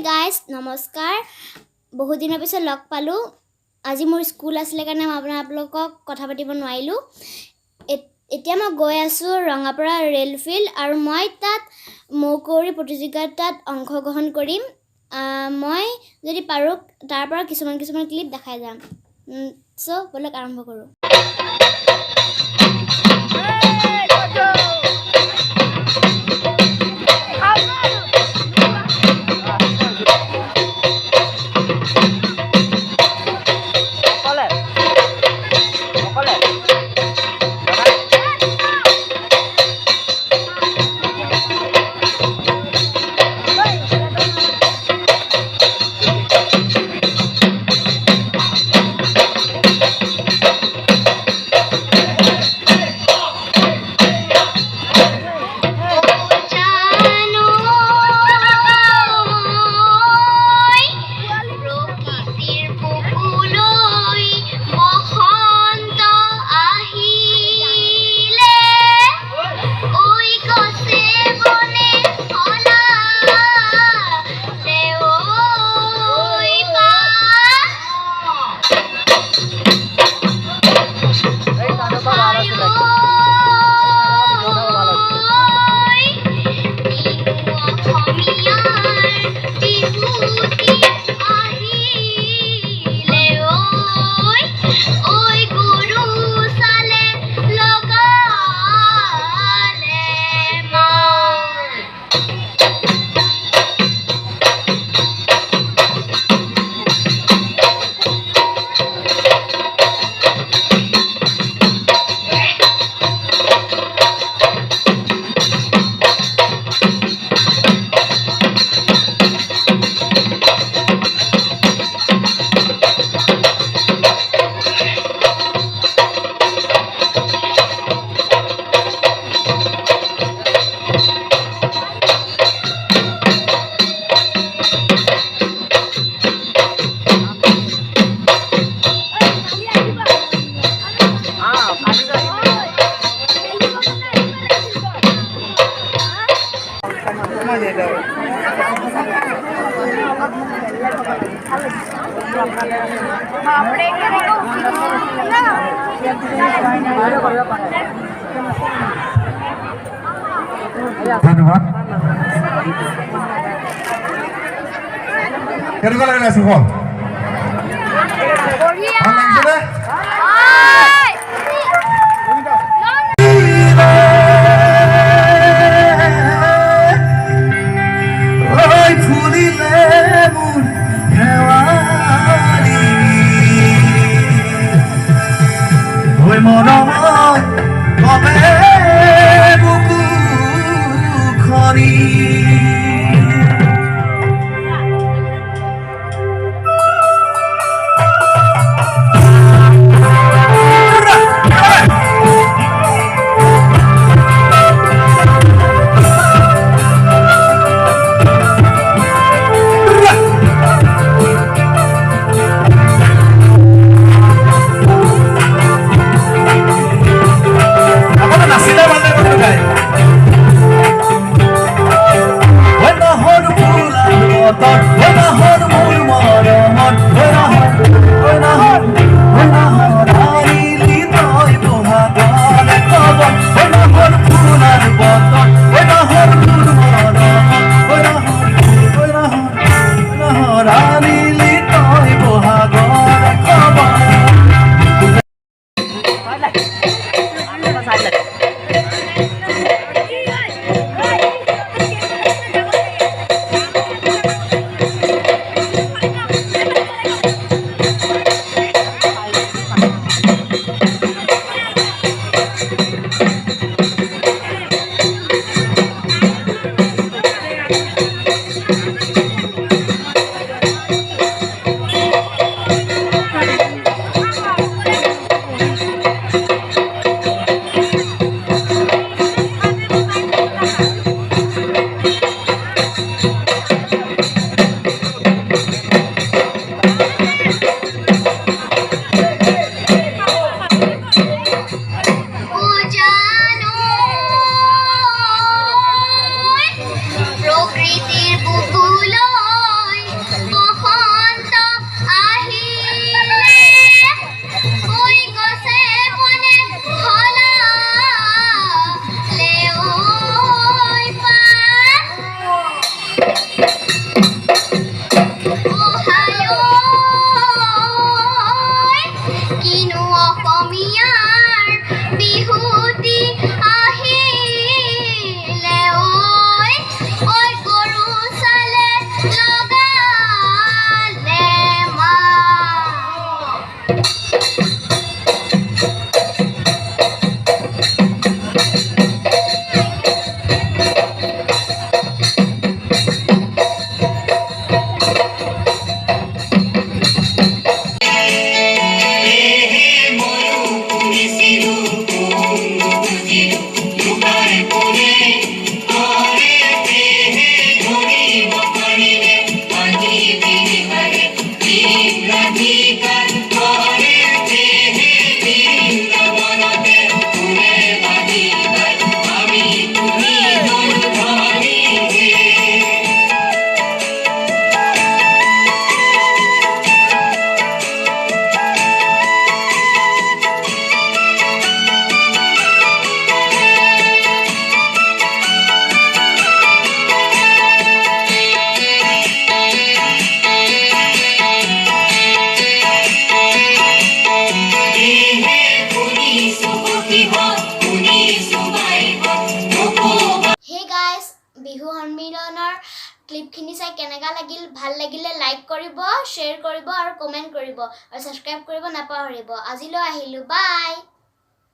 guys নমস্কাৰ বহুত দিনৰ পিছত লগ পালোঁ আজি মোৰ স্কুল আছিলে কাৰণে মই আপোনালোকক কথা পাতিব নোৱাৰিলোঁ এতিয়া মই গৈ আছোঁ ৰঙাপাৰা ৰেল ফিল্ড আৰু মই তাত মৌকুঁৱৰী প্ৰতিযোগিতাত অংশগ্ৰহণ কৰিম মই যদি পাৰোঁ তাৰ পৰা কিছুমান ক্লিপ দেখাই যাম সো বলক আৰম্ভ কৰোঁ ধন্যবাদ কেনেকুৱা লাগিলে সুফল ভাল লাগিছেনে বিহু সন্মিলনৰ ক্লিপখিনি চাই কেনেকুৱা লাগিল ভাল লাগিলে লাইক কৰিব শ্বেয়াৰ কৰিব আৰু কমেণ্ট কৰিব আৰু ছাবস্ক্ৰাইব কৰিব নাপাহৰিব আজিলৈ আহিলোঁ বাই